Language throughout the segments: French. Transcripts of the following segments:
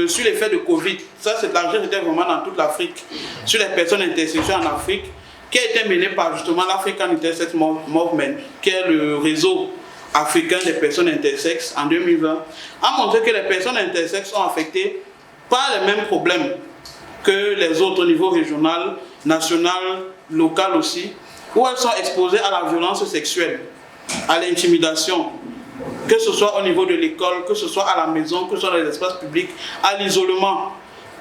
sur l'effet de Covid. Ça, la recherche était vraiment dans toute l'Afrique, sur les personnes intersexuelles en Afrique, qui a été menée par justement l'African Intersex Movement, qui est le réseau africain des personnes intersexes en 2020, a montré que les personnes intersexes sont affectées par les mêmes problèmes que les autres au niveau régional, national, local aussi, où elles sont exposées à la violence sexuelle, à l'intimidation, que ce soit au niveau de l'école, que ce soit à la maison, que ce soit dans les espaces publics, à l'isolement.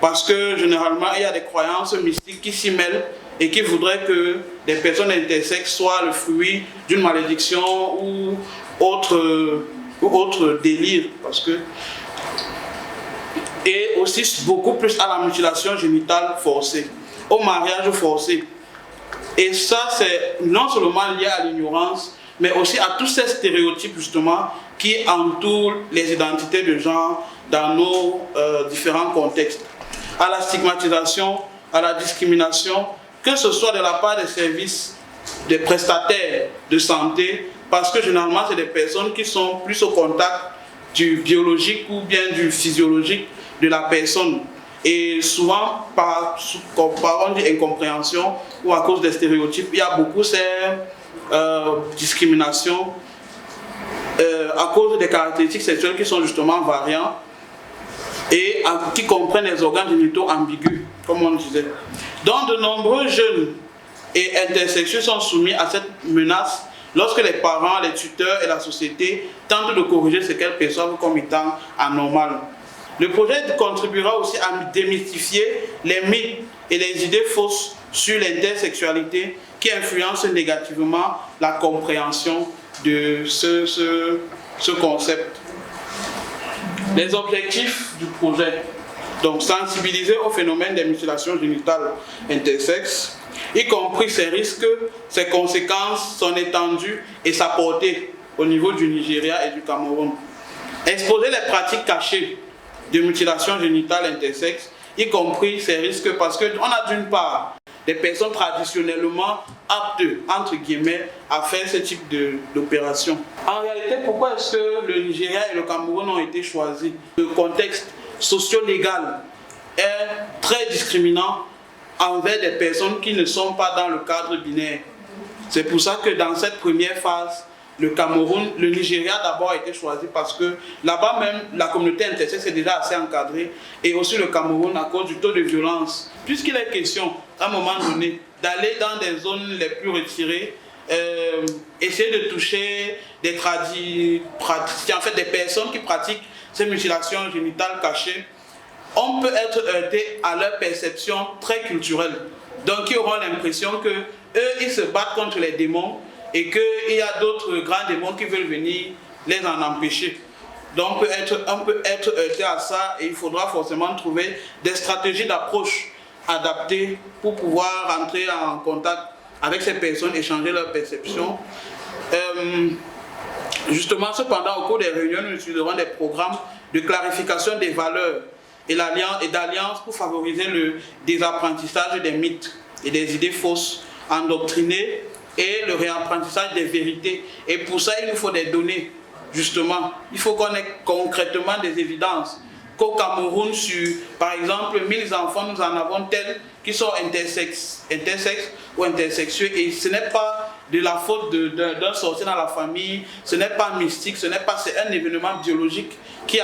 Parce que généralement, il y a des croyances mystiques qui s'y mêlent et qui voudraient que des personnes intersexes soient le fruit d'une malédiction ou autre délire. Parce que... Et aussi beaucoup plus à la mutilation génitale forcée, au mariage forcé. Et ça, c'est non seulement lié à l'ignorance, mais aussi à tous ces stéréotypes justement qui entourent les identités de genre dans nos différents contextes. À la stigmatisation, à la discrimination, que ce soit de la part des services, des prestataires de santé, parce que généralement c'est des personnes qui sont plus au contact du biologique ou bien du physiologique de la personne. Et souvent, par incompréhension ou à cause des stéréotypes, il y a beaucoup ces discriminations à cause des caractéristiques sexuelles qui sont justement variantes et qui comprennent les organes génitaux ambigus, comme on disait. Donc, de nombreux jeunes et intersexuels sont soumis à cette menace lorsque les parents, les tuteurs et la société tentent de corriger ce qu'elles perçoivent comme étant anormal. Le projet contribuera aussi à démystifier les mythes et les idées fausses sur l'intersexualité qui influencent négativement la compréhension de ce concept. Les objectifs du projet, donc sensibiliser au phénomène des mutilations génitales intersexes, y compris ses risques, ses conséquences, son étendue et sa portée au niveau du Nigeria et du Cameroun. Exposer les pratiques cachées de mutilation génitale intersexes, y compris ces risques, parce qu'on a d'une part des personnes traditionnellement aptes, entre guillemets, à faire ce type d'opération. En réalité, pourquoi est-ce que le Nigeria et le Cameroun ont été choisis? Le contexte socio-légal est très discriminant envers des personnes qui ne sont pas dans le cadre binaire. C'est pour ça que dans cette première phase, le Nigeria d'abord a été choisi parce que là-bas même, la communauté intersexe est déjà assez encadrée, et aussi le Cameroun à cause du taux de violence. Puisqu'il est question, à un moment donné, d'aller dans des zones les plus retirées, essayer de toucher des praticiens, en fait des personnes qui pratiquent ces mutilations génitales cachées, on peut être heurté à leur perception très culturelle. Donc ils auront l'impression que eux, ils se battent contre les démons, et qu'il y a d'autres grands démons qui veulent venir les en empêcher. Donc on peut être heurté à ça, et il faudra forcément trouver des stratégies d'approche adaptées pour pouvoir entrer en contact avec ces personnes, échanger leurs perceptions. Justement, cependant, au cours des réunions, nous utiliserons des programmes de clarification des valeurs et d'alliance pour favoriser le désapprentissage des mythes et des idées fausses endoctrinées et le réapprentissage des vérités. Et pour ça, il nous faut des données, justement. Il faut qu'on ait concrètement des évidences. Qu'au Cameroun, sur, par exemple, 1000 enfants, nous en avons tels qui sont intersexes ou intersexués. Et ce n'est pas de la faute d'un sorcier dans la famille, ce n'est pas mystique, c'est un événement biologique qui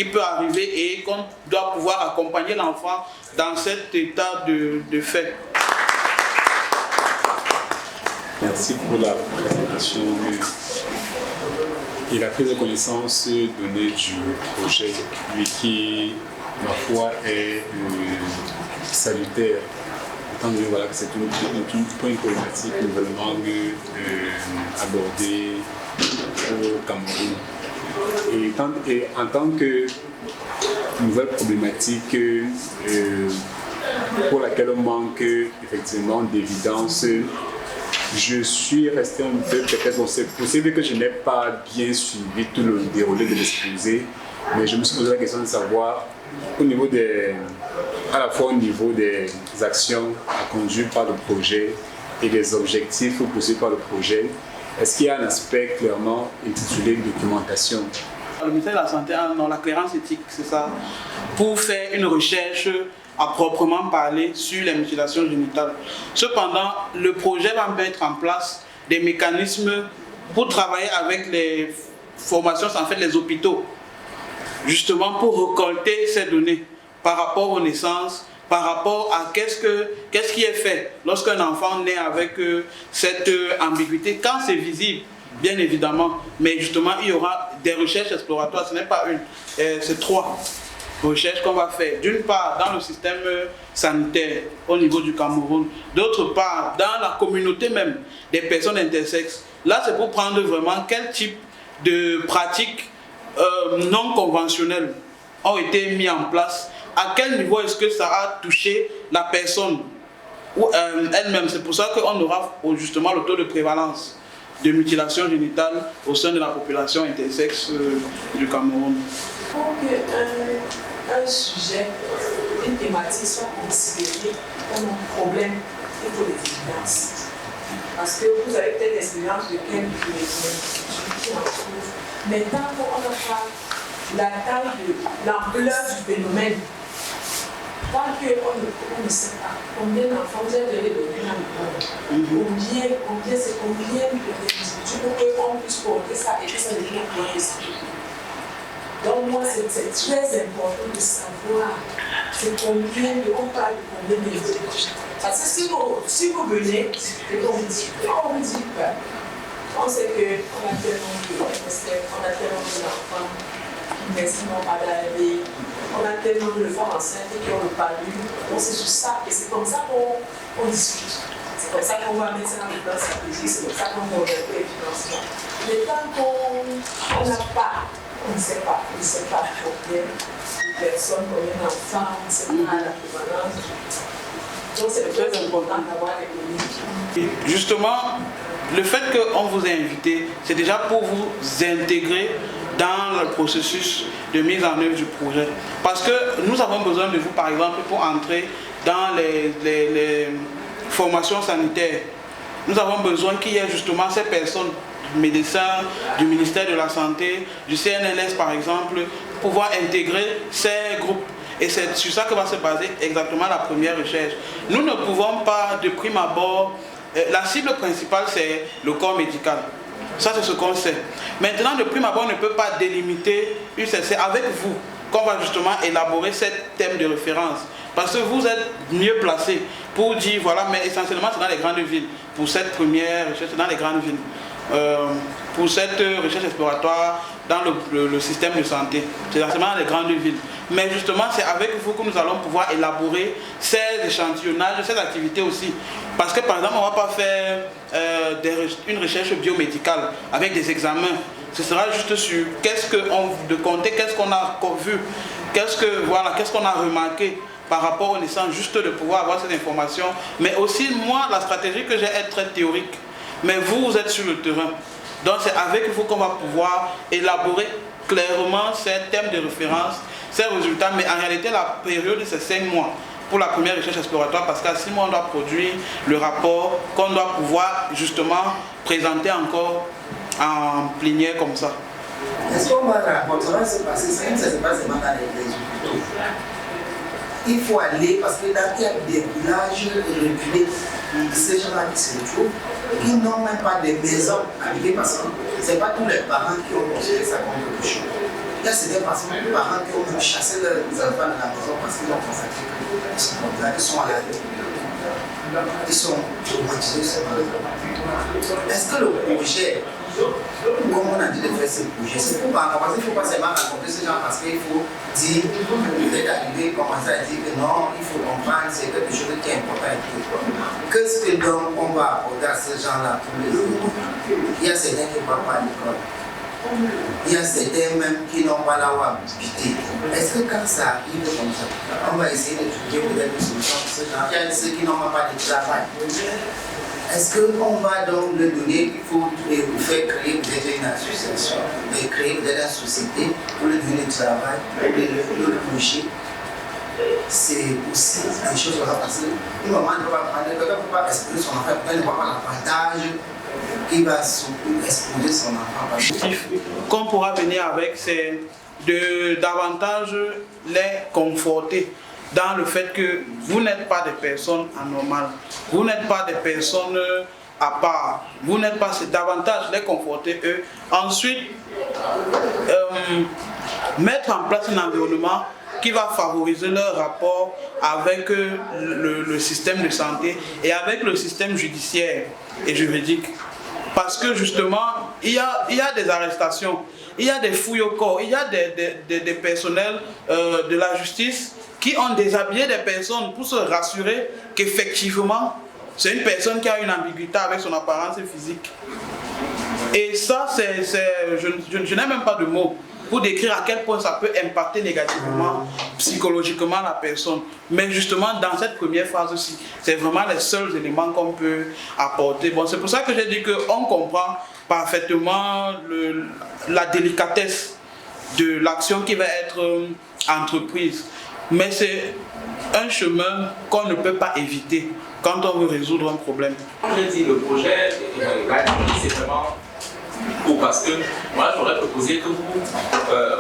peut arriver, et qu'on doit pouvoir accompagner l'enfant dans cet état de fait. Merci pour la présentation et la prise de connaissance donnée du projet, lui qui, ma foi, est salutaire. Étant donné que c'est une problématique nouvellement abordée au Cameroun. Et en tant que nouvelle problématique pour laquelle on manque effectivement d'évidence, je suis resté un peu peut-être, c'est possible que je n'ai pas bien suivi tout le déroulé de l'exposé, mais je me suis posé la question de savoir à la fois au niveau des actions à conduire par le projet et des objectifs poursuivis par le projet, est-ce qu'il y a un aspect clairement intitulé documentation? le ministère de la Santé a la clairance éthique, c'est ça, pour faire une recherche à proprement parler sur les mutilations génitales. Cependant, le projet va mettre en place des mécanismes pour travailler avec les formations, en fait les hôpitaux, justement pour récolter ces données par rapport aux naissances, par rapport à qu'est-ce qui est fait lorsqu'un enfant naît avec cette ambiguïté, quand c'est visible, bien évidemment, mais justement il y aura des recherches exploratoires, ce n'est pas une, c'est 3 recherches qu'on va faire. D'une part dans le système sanitaire au niveau du Cameroun, d'autre part dans la communauté même des personnes intersexes. Là c'est pour prendre vraiment quel type de pratiques non conventionnelles ont été mis en place, à quel niveau est-ce que ça a touché la personne ou elle-même. C'est pour ça qu'on aura justement le taux de prévalence de mutilation génitale au sein de la population intersexe du Cameroun. Pour qu'un sujet, une thématique soit considérée comme un problème, il faut des évidences. Parce que vous avez peut-être l'expérience de quelques qui en trouvent. Mais tant qu'on n'a pas la taille de l'ampleur du phénomène, tant qu'on ne sait pas combien d'enfants vous avez donné dans le monde, combien d'individus pour qu'on puisse porter ça et que ça devienne un risque. Donc moi, c'est très important de savoir on parle de combien d'individus. Parce que si vous venez et qu'on vous dit on sait qu'on a tellement d'enfants qui n'ont pas d'arrivée, on a tellement de femmes enceintes qui ont le palu, on sait sur ça et c'est comme ça qu'on discute. C'est comme ça qu'on va mettre ça dans les plans stratégiques, c'est comme ça qu'on va regarder les financements. Mais tant qu'on n'a pas, on ne sait pas combien de personnes, combien d'enfants, on ne sait pas la prévalence. Donc c'est très important d'avoir les données. Justement, le fait qu'on vous ait invité, c'est déjà pour vous intégrer dans le processus de mise en œuvre du projet. Parce que nous avons besoin de vous, par exemple, pour entrer dans les formations sanitaires. Nous avons besoin qu'il y ait justement ces personnes, médecins, du ministère de la Santé, du CNLS par exemple, pour pouvoir intégrer ces groupes. Et c'est sur ça que va se baser exactement la première recherche. Nous ne pouvons pas, de prime abord, la cible principale c'est le corps médical. Ça c'est ce qu'on sait. Maintenant, de prime abord, on ne peut pas délimiter UCC avec vous, qu'on va justement élaborer ce thème de référence. Parce que vous êtes mieux placé pour dire, voilà, mais essentiellement c'est dans les grandes villes. Pour cette première recherche, c'est dans les grandes villes. Pour cette recherche exploratoire dans le système de santé, c'est essentiellement dans les grandes villes. Mais justement, c'est avec vous que nous allons pouvoir élaborer ces échantillonnages, ces activités aussi. Parce que par exemple, on ne va pas faire une recherche biomédicale avec des examens. Ce sera juste sur qu'est-ce qu'on a vu, qu'est-ce qu'on a remarqué par rapport aux naissances, juste de pouvoir avoir cette information. Mais aussi, moi, la stratégie que j'ai est très théorique. Mais vous êtes sur le terrain. Donc c'est avec vous qu'on va pouvoir élaborer clairement ces thèmes de référence, ces résultats. Mais en réalité, la période, c'est 5 mois pour la première recherche exploratoire, parce qu'à 6 mois, on doit produire le rapport qu'on doit pouvoir justement présenter encore en plénière comme ça. Est-ce qu'on va raconter se passer ça ne se passe seulement dans les hôpitaux? Il faut aller, parce que là, il y a des villages reculés, ces gens-là qui se trouvent, qui n'ont même pas de maison habitée, parce que ce n'est pas tous les parents qui ont considéré ça comme quelque chose. Il y a certains parents qui ont même chassé leurs enfants de la maison parce qu'ils ont constaté qu'ils sont comme ça, ils sont à la rue. Ils sont traumatisés, ils sont malades. Est-ce que le projet, comme on a dit de faire ce projet, c'est pour pas, parce qu'il ne faut pas seulement raconter ces gens, parce qu'il faut dire, peut-être arriver, commencer à dire que non, il faut comprendre, c'est quelque chose qui est important et tout. Qu'est-ce que donc on va apporter à ces gens-là pour les autres? Il y a certains qui ne vont pas à l'école. Il y a certains même qui n'ont pas là où habiter. Est-ce que quand ça arrive comme ça, on va essayer de trouver peut-être une solution pour ces gens? Il y a ceux qui n'ont pas de travail. Est-ce qu'on va donc le donner, il faut faire créer peut-être une association, créer peut-être une société pour lui donner du travail, pour le coucher? c'est aussi des choses comme ça parce qu'une maman ne peut pas exposer son enfant, elle ne voit pas l'avantage qu'il va exposer son enfant. Qu'on pourra venir avec, c'est de davantage les conforter dans le fait que vous n'êtes pas des personnes anormales, vous n'êtes pas des personnes à part, vous n'êtes pas, c'est davantage les conforter eux. Ensuite, mettre en place un environnement qui va favoriser leur rapport avec le système de santé et avec le système judiciaire et juridique. Parce que justement, il y a des arrestations, il y a des fouilles au corps, il y a des personnels de la justice qui ont déshabillé des personnes pour se rassurer qu'effectivement, c'est une personne qui a une ambiguïté avec son apparence physique. Et ça, je n'ai même pas de mots pour décrire à quel point ça peut impacter négativement, psychologiquement la personne. Mais justement, dans cette première phase-ci, c'est vraiment les seuls éléments qu'on peut apporter. Bon, c'est pour ça que j'ai dit qu'on comprend parfaitement la délicatesse de l'action qui va être entreprise. Mais c'est un chemin qu'on ne peut pas éviter quand on veut résoudre un problème. Je dis le projet, c'est vraiment parce que moi j'aurais proposé que vous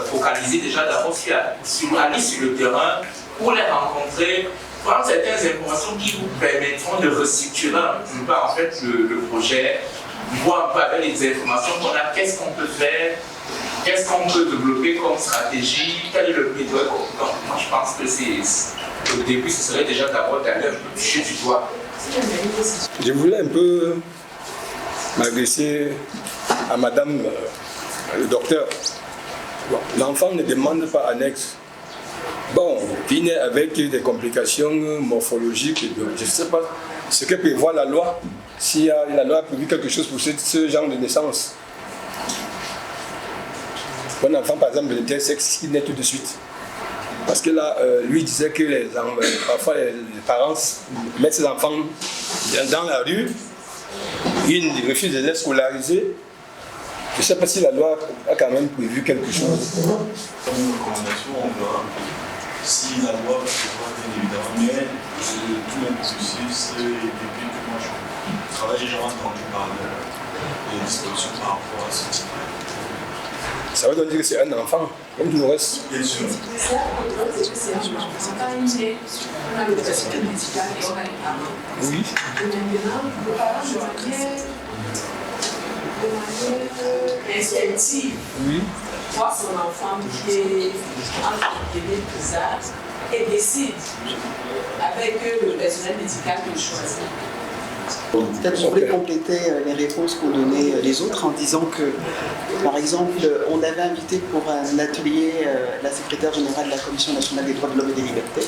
focalisez déjà d'abord sur aller sur le terrain pour les rencontrer, prendre certaines informations qui vous permettront de restructurer un peu en fait le projet, voir un peu avec les informations qu'on a, qu'est-ce qu'on peut faire, qu'est-ce qu'on peut développer comme stratégie, quel est le plaidoyer. Donc moi je pense que au début ce serait déjà d'abord d'aller un peu toucher du doigt. Je voulais un peu m'adresser à madame le docteur. Bon, l'enfant ne demande pas annexe. Bon, il naît avec des complications morphologiques. Je ne sais pas ce que prévoit la loi, si la loi a prévu quelque chose pour ce genre de naissance. Un enfant, par exemple, de l'intersexe qui naît tout de suite. Parce que là, lui disait que parfois les parents mettent ses enfants dans la rue, ils refusent de les scolariser. Je ne sais pas si la loi a quand même prévu quelque chose. Comme une recommandation, on verra si la loi prévoit bien évidemment, mais tout le processus, depuis que moi je travaille, j'ai jamais entendu parler des dispositions par rapport à ce type. Ça veut donc dire que c'est un enfant, comme tout le reste. Bien sûr. C'est pas une idée. On a le personnel médical et on a les parents. Oui. Et maintenant, le parent de manière instinctive, voit son enfant qui est entre guillemets bizarre et décide avec le personnel médical de choisir. Peut-être je voulais compléter les réponses qu'ont données les autres en disant que, par exemple, on avait invité pour un atelier la secrétaire générale de la Commission nationale des droits de l'homme et des libertés,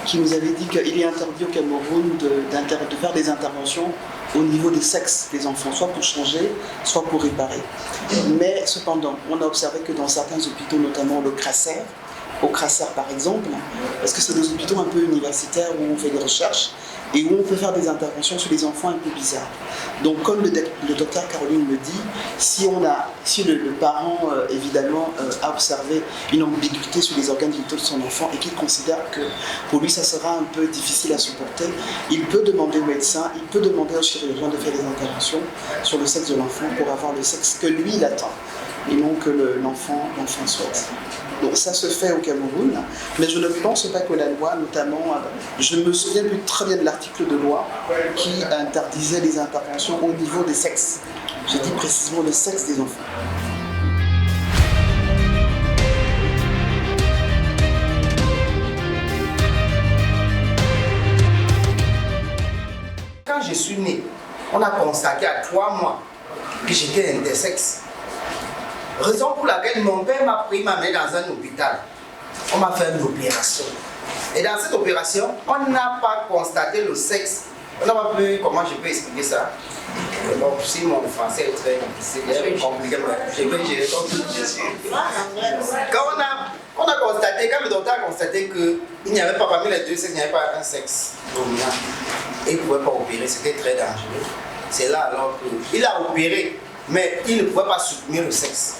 qui nous avait dit qu'il est interdit au Cameroun de faire des interventions au niveau des sexes des enfants, soit pour changer, soit pour réparer. Mais cependant, on a observé que dans certains hôpitaux, notamment le Crasser, au Crasser par exemple, parce que c'est des hôpitaux un peu universitaires où on fait des recherches, et où on peut faire des interventions sur les enfants un peu bizarres. Donc comme le docteur Caroline le dit, si le parent évidemment a observé une ambiguïté sur les organes vitaux de son enfant et qu'il considère que pour lui ça sera un peu difficile à supporter, il peut demander au médecin, il peut demander au chirurgien de faire des interventions sur le sexe de l'enfant pour avoir le sexe que lui il attend et non que l'enfant souhaite. Donc ça se fait au Cameroun, mais je ne pense pas que la loi, notamment, je ne me souviens plus très bien de l'article de loi qui interdisait les interventions au niveau des sexes. J'ai dit précisément le sexe des enfants. Quand je suis né, on a constaté à 3 mois que j'étais intersexe. Raison pour laquelle mon père m'a pris ma mère dans un hôpital. On m'a fait une opération. Et dans cette opération, on n'a pas constaté le sexe. On n'a pas pu, comment je peux expliquer ça? Bon, si mon français est très compliqué, je vais gérer comme tout je suis. Quand on a constaté, quand le docteur a constaté qu'il n'y avait pas parmi les deux sexes, il n'y avait pas un sexe dominant. Et il ne pouvait pas opérer, c'était très dangereux. C'est là alors qu'il a opéré, mais il ne pouvait pas soutenir le sexe.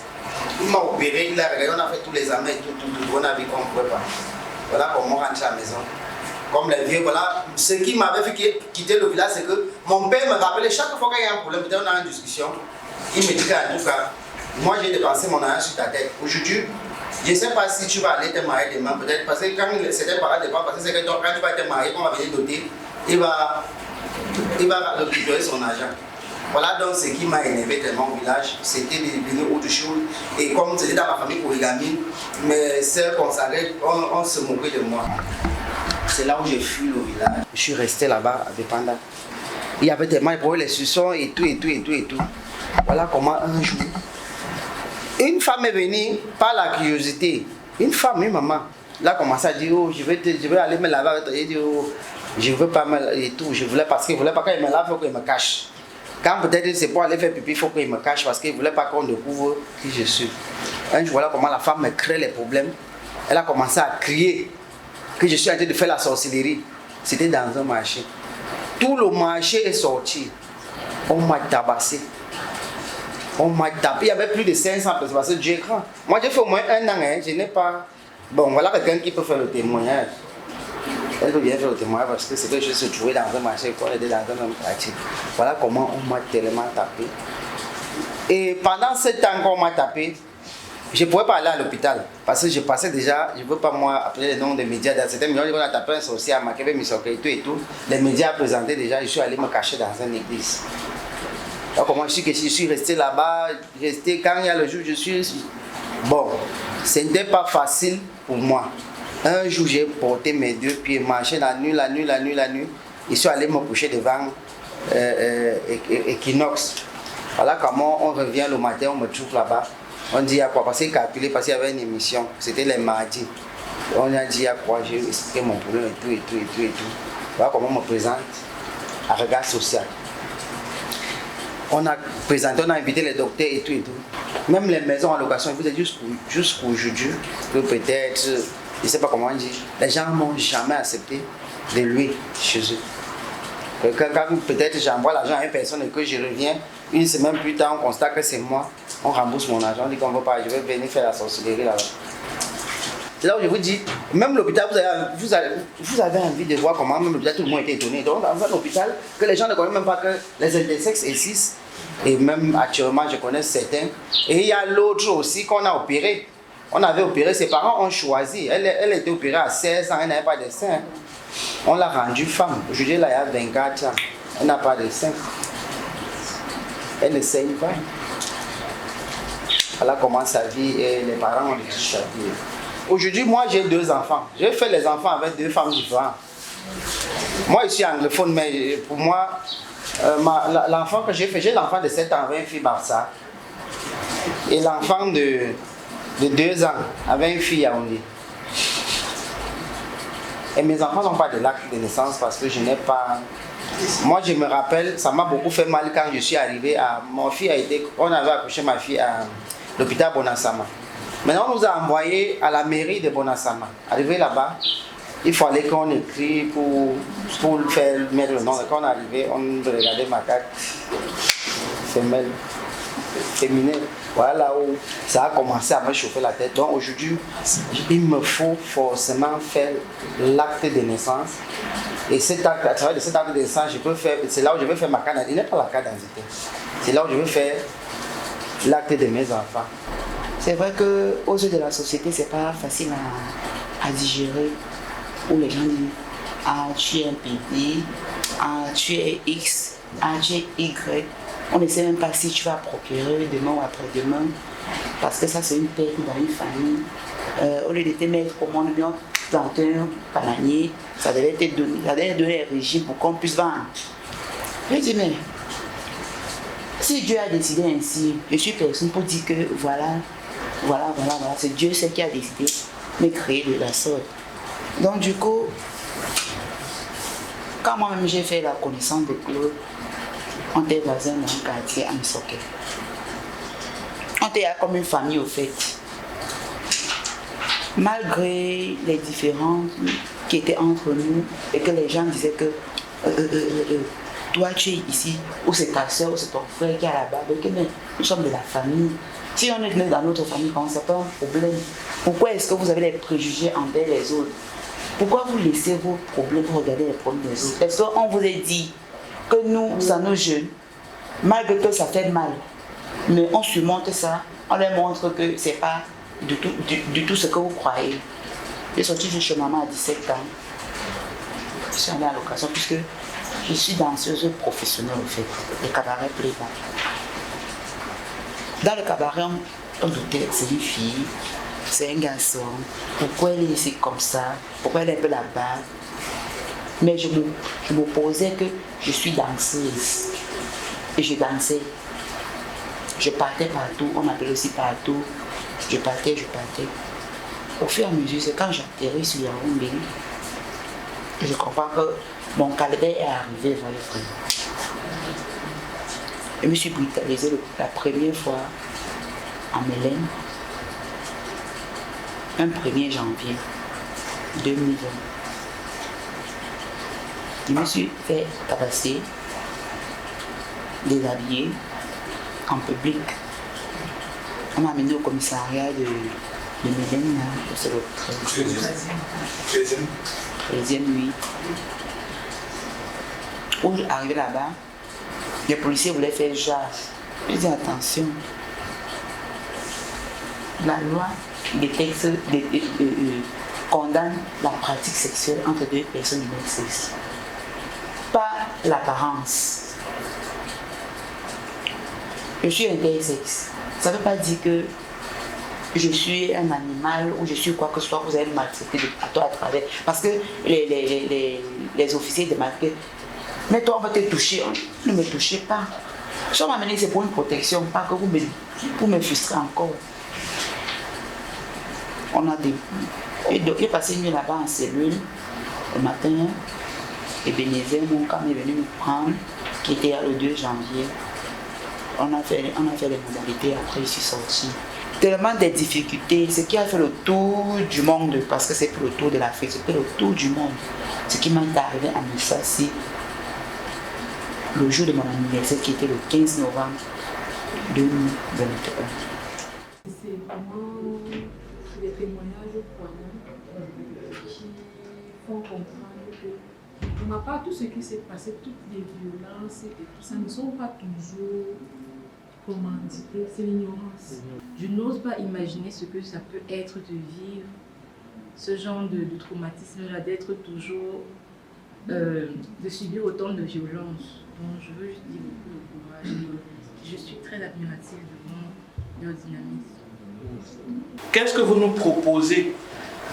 Il m'a opéré, il a regardé, on a fait tous les examens, tout, on a vu qu'on ne pouvait pas. Voilà comment on rentre à la maison. Comme les vieux, voilà. Ce qui m'avait fait quitter le village, c'est que mon père me rappelait chaque fois qu'il y a un problème, peut-être on a une discussion, il me dit qu'en tout cas, moi j'ai dépensé mon argent sur ta tête. Aujourd'hui, je ne sais pas si tu vas aller te marier demain, peut-être parce que quand c'était par là, parce que c'est que quand tu vas te marier, on va venir noter, il va récupérer son argent. Voilà donc ce qui m'a énervé tellement au village, c'était de devenir autre chose. Et comme c'était dans ma famille polygamie, mes sœurs consacrées, on se moquait de moi. C'est là où j'ai fui le village. Je suis resté là-bas indépendant. Il y avait tellement de problèmes, les suçons et tout. Voilà comment un jour, une femme est venue par la curiosité. Une femme, une maman, là a commencé à dire, oh, je vais aller me laver avec toi. Il dit, oh, je ne veux pas me et tout. Je voulais parce qu'il ne voulait pas qu'il me lave, il faut qu'il me cache. Quand peut-être c'est pour aller faire pipi, il faut qu'il me cache parce qu'il ne voulait pas qu'on découvre qui je suis. Un jour, voilà comment la femme me crée les problèmes. Elle a commencé à crier que je suis en train de faire la sorcellerie. C'était dans un marché. Tout le marché est sorti. On m'a tabassé. On m'a tapé. Il y avait plus de 500 personnes parce que Dieu est grand. Moi, j'ai fait au moins 1 an. Je n'ai pas. Bon, voilà quelqu'un qui peut faire le témoignage. Elle peut bien faire le témoignage parce que c'est que je suis trouvé dans un marché, on était dans un même quartier. Voilà comment on m'a tellement tapé. Et pendant ce temps qu'on m'a tapé, je ne pouvais pas aller à l'hôpital parce que je passais déjà, je ne veux pas moi appeler les noms des médias. Dans certains millions, on a tapé un sorcier à Makebe, Misoké et tout. Les médias présentaient déjà, je suis allé me cacher dans une église. Donc comment je suis resté là-bas, quand il y a le jour, je suis... Bon, ce n'était pas facile pour moi. Un jour, j'ai porté mes 2 pieds, marché la nuit. Je suis allé me coucher devant Equinox. Voilà comment on revient le matin, on me trouve là-bas. On dit à quoi, parce qu'il calculé, parce qu'il y avait une émission, c'était les mardis. On a dit à quoi, j'ai expliqué mon problème et tout. Voilà comment on me présente à Regard Social. On a présenté, on a invité les docteurs et tout. Même les maisons en location, vous êtes jusqu'au aujourd'hui, que peut-être, je ne sais pas comment on dit, les gens n'ont jamais accepté de louer chez eux. Quand peut-être j'envoie l'argent à une personne et que je reviens, une semaine plus tard, on constate que c'est moi, on rembourse mon argent, on dit qu'on ne veut pas, je vais venir faire la sorcellerie là-bas. C'est là où je vous dis, même l'hôpital, vous avez envie de voir comment même l'hôpital, tout le monde était étonné. Donc dans un hôpital, que les gens ne connaissent même pas que les intersexes existent. Et même actuellement, je connais certains. Et il y a l'autre aussi qu'on a opéré. On avait opéré, ses parents ont choisi. Elle était opérée à 16 ans, elle n'avait pas de sein. On l'a rendue femme. Aujourd'hui, là, il y a 24 ans. Elle n'a pas de sein. Elle ne saigne pas. Voilà comment sa vie et les parents ont détruit sa vie. Aujourd'hui, moi, j'ai 2 enfants. J'ai fait les enfants avec 2 femmes différentes. Moi, je suis anglophone, mais pour moi, l'enfant que j'ai fait, j'ai l'enfant de 7 ans avec une fille Barça. Et l'enfant de 2 ans avec une fille Yaoundé. Et mes enfants n'ont pas de l'acte de naissance parce que je n'ai pas... Moi, je me rappelle, ça m'a beaucoup fait mal quand je suis arrivé à... On avait accouché ma fille à l'hôpital Bonassama. Maintenant, on nous a envoyés à la mairie de Bonassama. Arrivé là-bas, il fallait qu'on écrit pour faire mettre le nom. Quand on est arrivé, on regardait ma carte féminine. Voilà là où ça a commencé à me chauffer la tête. Donc aujourd'hui, il me faut forcément faire l'acte de naissance. Et à travers cet acte de naissance, c'est là où je vais faire ma carte d'identité. Il n'est pas la carte d'identité. C'est là où je vais faire l'acte de mes enfants. C'est vrai qu'aux yeux de la société, c'est pas facile à digérer. Où les gens disent, ah tu es un bébé, ah tu es X, ah tu es Y. On ne sait même pas si tu vas procurer demain ou après-demain, parce que ça c'est une perte dans une famille. Au lieu de te mettre comme on dit, planteur, bananier, ça devait te donner un régime pour qu'on puisse vendre. Je dis, mais si Dieu a décidé ainsi, je suis personne pour dire que voilà, c'est Dieu seul qui a décidé de me créer de la sorte. Donc du coup, quand moi-même j'ai fait la connaissance de Claude, on était voisins dans un quartier à Misoké. On était comme une famille au fait. Malgré les différences qui étaient entre nous et que les gens disaient que toi tu es ici, ou c'est ta soeur, ou c'est ton frère qui est là-bas, mais nous sommes de la famille. Si on est dans notre famille, c'est pas un problème. Pourquoi est-ce que vous avez des préjugés envers les autres? Pourquoi vous laissez vos problèmes, vous regardez les problèmes des autres? Parce qu'on vous a dit que nous, ça nous jeune, malgré que ça fait mal, mais on surmonte ça, on leur montre que c'est pas du tout ce que vous croyez. J'ai sorti de chez maman à 17 ans. Je suis allée à l'occasion puisque je suis danseuse professionnelle au fait, le cabaret Playback. Dans le cabaret, on doutait, c'est une fille, c'est un garçon, pourquoi elle est ici comme ça, pourquoi elle est un peu là-bas. Mais je m'opposais que je suis danseuse et je dansais. Je partais partout, on m'appelait aussi partout, je partais. Au fur et à mesure, c'est quand j'atterris sur Yaoundé, je comprends que mon calvaire est arrivé vers le frère. Je me suis brutalisée la première fois en Mélène, un 1er janvier 2020. Je me suis fait tabasser, déshabiller en public. On m'a amené au commissariat de Mélène, c'est le 13e nuit. Où j'arrivais là-bas, les policiers voulaient faire genre. Je dis attention. La loi, les textes condamnent la pratique sexuelle entre deux personnes du même sexe. Pas l'apparence. Je suis intersexe. Ça ne veut pas dire que je suis un animal ou je suis quoi que ce soit, vous allez m'accepter de partout à travers. Parce que les officiers démarquent. Mais toi, on va te toucher. Ne me touchez pas. Si on m'a amené, c'est pour une protection, pas que vous me frustrez encore. J'ai passé une nuit là-bas en cellule. Le matin, Ebenezer, mon camp est venu me prendre, qui était le 2 janvier. On a fait les modalités, après je suis sortie. Tellement des difficultés, ce qui a fait le tour du monde, parce que c'est plus le tour de l'Afrique, c'était le tour du monde. Ce qui m'est arrivé à Missassi, le jour de mon anniversaire qui était le 15 novembre 2021. C'est vraiment des témoignages poignants qui font comprendre que pour ma part, tout ce qui s'est passé, toutes les violences et tout ça ne sont pas toujours commanditées, c'est l'ignorance. Je n'ose pas imaginer ce que ça peut être de vivre ce genre de traumatisme, d'être toujours, de subir autant de violences. Donc je veux juste dire beaucoup de courage. Je suis très admirative de leur dynamisme. Qu'est-ce que vous nous proposez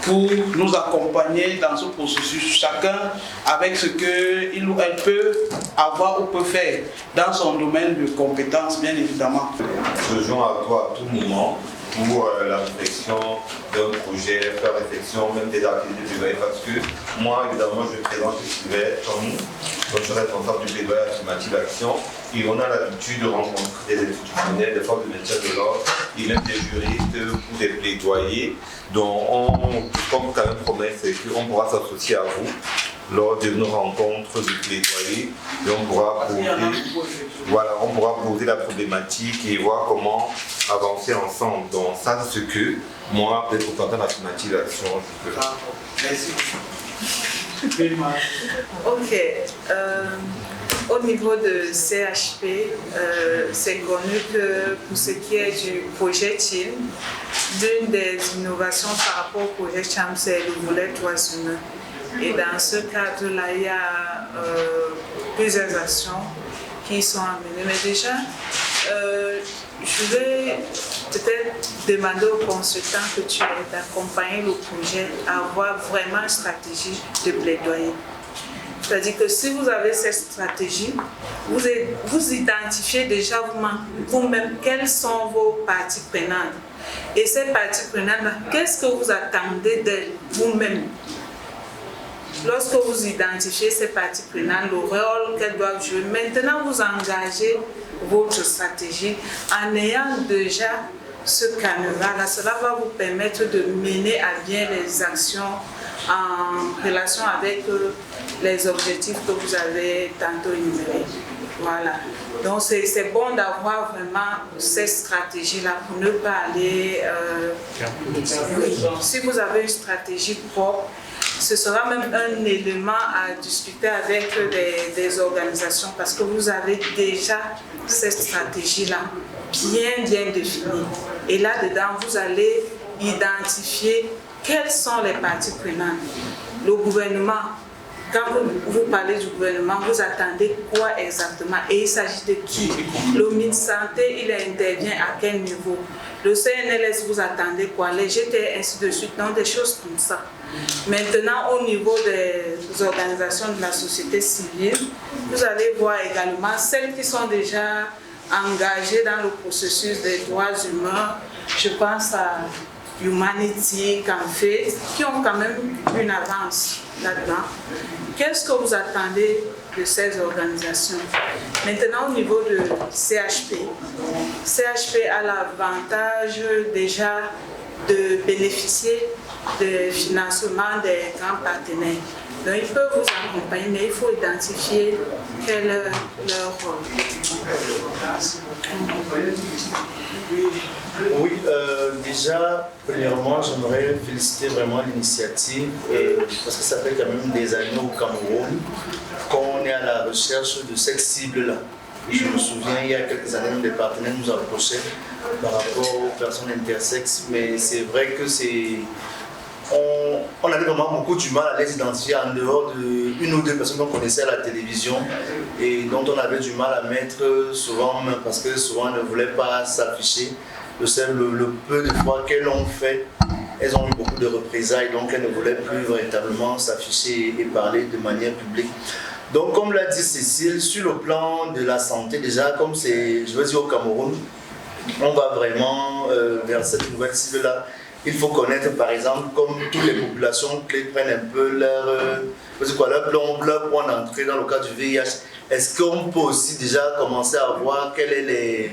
pour nous accompagner dans ce processus, chacun avec ce qu'il ou elle peut avoir ou peut faire dans son domaine de compétences, bien évidemment. Je joins à toi à tout moment pour la réflexion d'un projet, faire réflexion, même des activités de plaidoyer, parce que moi, évidemment, je présente le sujet comme nous, donc je suis responsable du plaidoyer affirmative action, et on a l'habitude de rencontrer des institutionnels, des forces de maintien de l'ordre, et même des juristes ou des plaidoyers, dont comme quand même promesse, c'est qu'on pourra s'associer à vous lors de nos rencontres de plaidoyer, et on pourra poser la problématique et voir comment avancer ensemble. Donc ça, c'est ce que moi, peut-être pour tenter l'affirmative action, je peux. Merci. Ok. Au niveau de CHP, c'est connu que pour ce qui est du projet TIL, l'une des innovations par rapport au projet CHAM, c'est le volet droits humains. Et dans ce cadre-là, il y a plusieurs actions qui sont amenées. Mais déjà, je vais peut-être demander aux consultants que tu aides d'accompagner le projet à avoir vraiment une stratégie de plaidoyer. C'est-à-dire que si vous avez cette stratégie, vous identifiez déjà vous-même quelles sont vos parties prenantes. Et ces parties prenantes, qu'est-ce que vous attendez d'elles vous-même? Lorsque vous identifiez ces parties prenantes, le rôle qu'elles doivent jouer, maintenant vous engagez votre stratégie en ayant déjà ce canevas-là. Cela va vous permettre de mener à bien les actions en relation avec les objectifs que vous avez tantôt énumérés. Voilà. Donc c'est bon d'avoir vraiment cette stratégie-là pour ne pas aller... si vous avez une stratégie propre, ce sera même un élément à discuter avec des organisations parce que vous avez déjà cette stratégie-là bien définie. Et là-dedans, vous allez identifier quelles sont les parties prenantes. Le gouvernement, quand vous parlez du gouvernement, vous attendez quoi exactement? Et il s'agit de qui? Le ministre Santé, il intervient à quel niveau? Le CNLS, vous attendez quoi? Les GT, ainsi de suite, donc des choses comme ça. Maintenant, au niveau des organisations de la société civile, vous allez voir également celles qui sont déjà engagées dans le processus des droits humains. Je pense à Humanity, Canfé, qui ont quand même une avance là-dedans. Qu'est-ce que vous attendez de ces organisations? Maintenant, au niveau de CHP, CHP a l'avantage déjà de bénéficier de financement des grands partenaires. Donc, ils peuvent vous accompagner, mais il faut identifier quel est leur rôle. Oui, déjà, premièrement, j'aimerais féliciter vraiment l'initiative parce que ça fait quand même des années au Cameroun qu'on est à la recherche de cette cible-là. Je me souviens, il y a quelques années, des partenaires nous approchaient par rapport aux personnes intersexes, mais c'est vrai que on avait vraiment beaucoup du mal à les identifier en dehors d'une ou deux personnes qu'on connaissait à la télévision et dont on avait du mal à mettre souvent, parce que souvent elles ne voulaient pas s'afficher. Le peu de fois qu'elles l'ont fait, elles ont eu beaucoup de représailles, donc elles ne voulaient plus véritablement s'afficher et parler de manière publique. Donc comme l'a dit Cécile, sur le plan de la santé, déjà comme c'est, je veux dire au Cameroun, on va vraiment vers cette nouvelle cible-là. Il faut connaître par exemple, comme toutes les populations clés prennent un peu leur point d'entrée dans le cas du VIH. Est-ce qu'on peut aussi déjà commencer à voir quelle est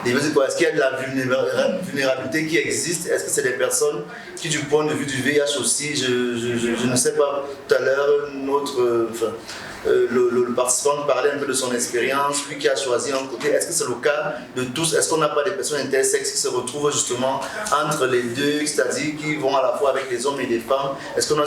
est-ce qu'il y a de la vulnérabilité qui existe? Est-ce que c'est des personnes qui, du point de vue du VIH aussi, je ne sais pas, tout à l'heure, le participant parlait un peu de son expérience, lui qui a choisi un côté. Est-ce que c'est le cas de tous? Est-ce qu'on n'a pas des personnes intersexes qui se retrouvent justement entre les deux, c'est-à-dire qui vont à la fois avec les hommes et les femmes? Est-ce qu'on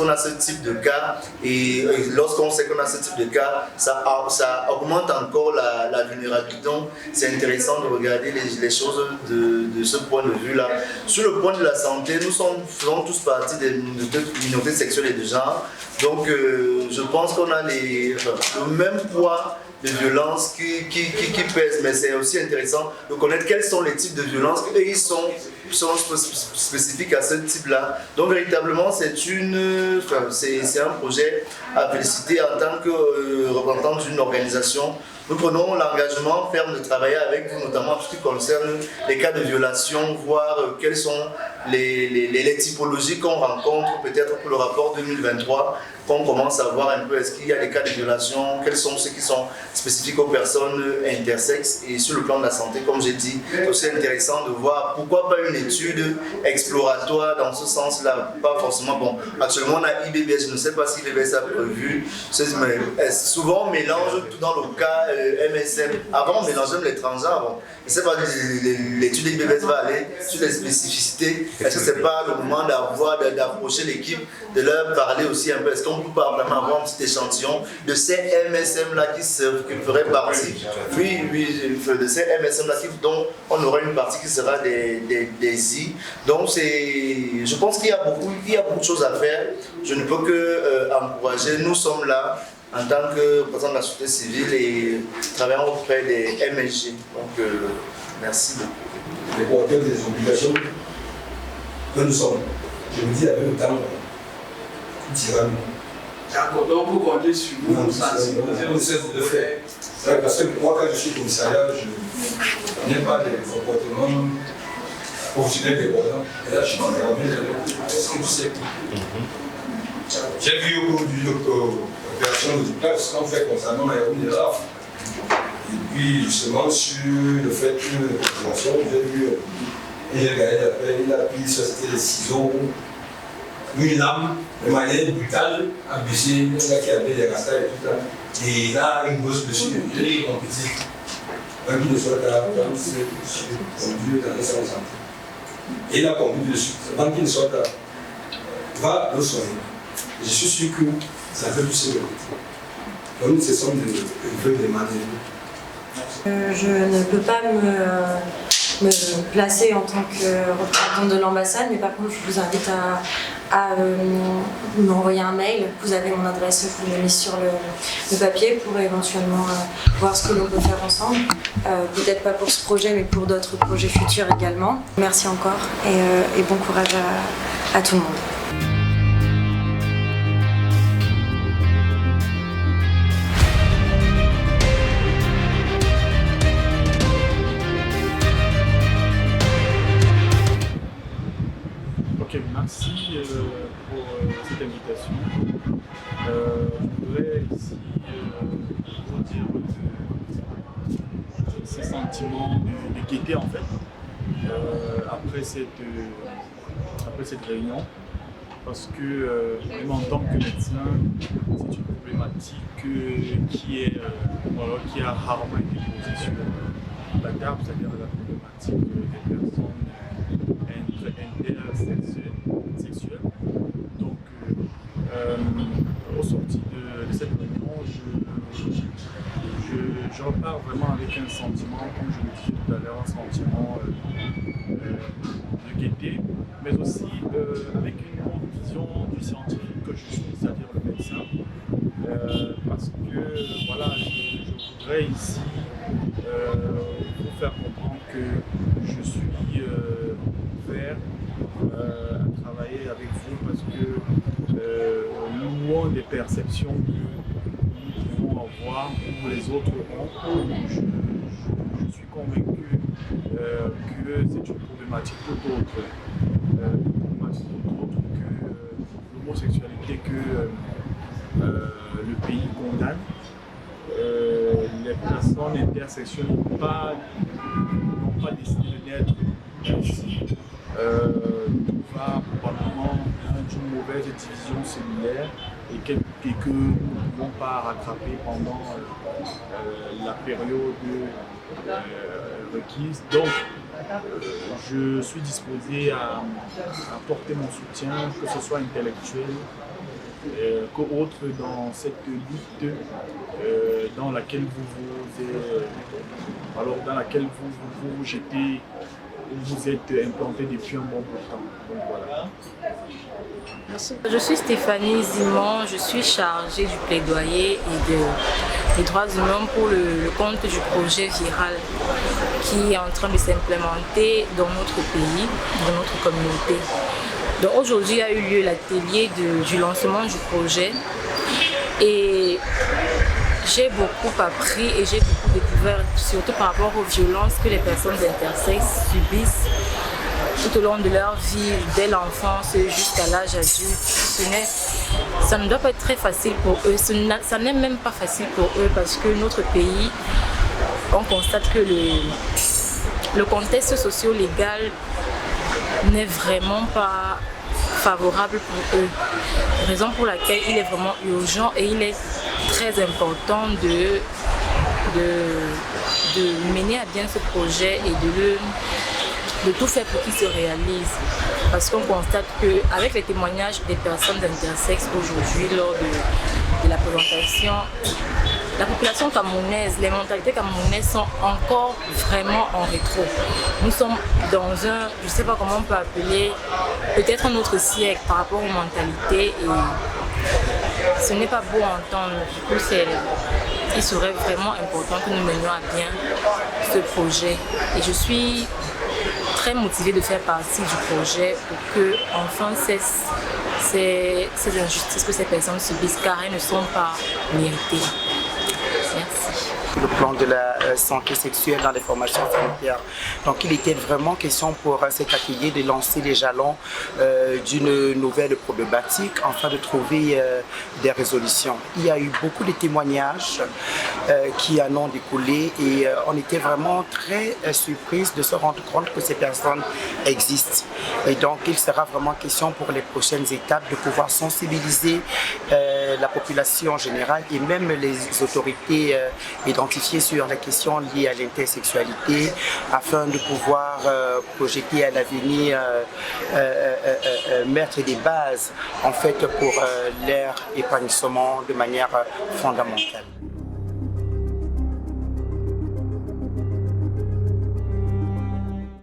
a ce type de cas? Et lorsqu'on sait qu'on a ce type de cas, ça augmente encore la vulnérabilité. Donc c'est intéressant de regarder les choses de ce point de vue-là. Sur le point de la santé, nous faisons tous partie des minorités sexuelles et de genre. Donc je pense qu'on a le même poids de violence qui pèse, mais c'est aussi intéressant de connaître quels sont les types de violences et ils sont spécifiques à ce type-là. Donc véritablement, c'est un projet à féliciter en tant que représentant d'une organisation. Nous prenons l'engagement ferme de travailler avec vous, notamment en ce qui concerne les cas de violation, voir quelles sont les typologies qu'on rencontre, peut-être pour le rapport 2023, qu'on commence à voir un peu est-ce qu'il y a des cas de violation, quels sont ceux qui sont spécifiques aux personnes intersexes. Et sur le plan de la santé, comme j'ai dit, c'est aussi intéressant de voir pourquoi pas une étude exploratoire dans ce sens-là, pas forcément. Bon, actuellement on a IBBS, je ne sais pas si IBBS a prévu, mais souvent on mélange tout dans le cas MSM. Avant on mélangeait les transgenres. Bon, je ne sais pas, l'étude IBBS va aller sur les spécificités. Est-ce que ce n'est pas le moment d'approcher l'équipe, de leur parler aussi un peu? Est-ce qu'on ne peut pas vraiment avoir un petit échantillon de ces MSM-là qui feraient partie, de ces MSM-là dont on aura une partie qui sera des I. Donc je pense qu'il y a beaucoup de choses à faire. Je ne peux que encourager. Nous sommes là en tant que président de la société civile et travaillons auprès des MSG. Donc merci beaucoup. Les porteurs des obligations que nous sommes, je vous dis avec le temps, tyrannie. D'accord, donc vous comptez sur vous. On essaie de le faire. Parce que moi, quand je suis commissariat, je n'ai pas de comportement professionnel débordant. Et là, je suis dans la vie, j'ai vu au cours d'une opération de classe, qu'on fait concernant la héroïne de l'AF. Et puis, justement, sur le fait que l'intervention, j'ai vu, il a gagné l'appel, il a pris, ça c'était des ciseaux, une lame, de manière brutale, a baissé, un gars qui avait des rastas et tout ça. Et il a une gosse dessus, il est compétit. Un coup de soldat, conduit dans les salles de santé. Et il a compris dessus, un coup de soldat va le soigner. Je suis sûr que ça fait plus de côté. Donc nous cessons de veut demander. Je ne peux pas me placer en tant que représentante de l'ambassade, mais par contre je vous invite à m'envoyer un mail. Vous avez mon adresse, vous l'avez mise sur le papier pour éventuellement voir ce que l'on peut faire ensemble. Peut-être pas pour ce projet, mais pour d'autres projets futurs également. Merci encore et bon courage à tout le monde. Ok, merci pour cette invitation. Je voudrais ici vous dire ces sentiments de gaieté en fait après cette réunion, parce que même en tant que médecin, c'est une problématique qui a rarement été posée sur la table, c'est-à-dire la problématique des personnes intersexuelles. Donc, au sorti de cette réunion, je repars vraiment avec un sentiment, comme je le disais tout à l'heure, un sentiment de gaieté, mais aussi avec une grande vision du scientifique que je suis, c'est-à-dire le médecin, parce que voilà, je voudrais ici vous faire comprendre que je suis ouvert à travailler avec vous, parce que loin des perceptions que nous pouvons avoir ou les autres ont, je suis convaincu que c'est une problématique tout autre que l'homosexualité que le pays condamne. Les personnes intersexuelles n'ont pas décidé de naître ainsi. Tout va probablement d'une mauvaise division cellulaire et que nous ne pouvons pas rattraper pendant la période requise. Donc, je suis disposé à apporter mon soutien, que ce soit intellectuel, qu'autre dans cette lutte dans laquelle vous jetez, vous êtes implanté depuis un bon bout de temps. Donc voilà. Merci. Je suis Stéphanie Zimon, je suis chargée du plaidoyer et des droits humains pour le compte du projet Viral qui est en train de s'implémenter dans notre pays, dans notre communauté. Donc aujourd'hui a eu lieu l'atelier du lancement du projet et j'ai beaucoup appris et j'ai beaucoup découvert, surtout par rapport aux violences que les personnes intersexes subissent tout au long de leur vie, dès l'enfance jusqu'à l'âge adulte. Ça ne doit pas être très facile pour eux, ça n'est même pas facile pour eux parce que notre pays, on constate que le contexte socio-légal n'est vraiment pas favorable pour eux. Raison pour laquelle il est vraiment urgent et il est très important de mener à bien ce projet et de tout faire pour qu'il se réalise. Parce qu'on constate qu'avec les témoignages des personnes intersexes aujourd'hui, lors de la présentation, la population camerounaise, les mentalités camerounaises sont encore vraiment en rétro. Nous sommes dans un, je ne sais pas comment on peut appeler, peut-être un autre siècle par rapport aux mentalités et ce n'est pas beau à entendre. Du coup, il serait vraiment important que nous menions à bien ce projet. Et je suis très motivée de faire partie du projet pour que enfin cessent ces injustices que ces personnes subissent car elles ne sont pas méritées. Merci. Le plan de la santé sexuelle dans les formations sanitaires. Donc il était vraiment question pour cet atelier de lancer les jalons d'une nouvelle problématique afin de trouver des résolutions. Il y a eu beaucoup de témoignages qui en ont découlé et on était vraiment très surprise de se rendre compte que ces personnes existent. Et donc il sera vraiment question pour les prochaines étapes de pouvoir sensibiliser la population générale et même les autorités et identifié sur la question liée à l'intersexualité afin de pouvoir projeter à l'avenir, mettre des bases en fait pour leur épanouissement de manière fondamentale.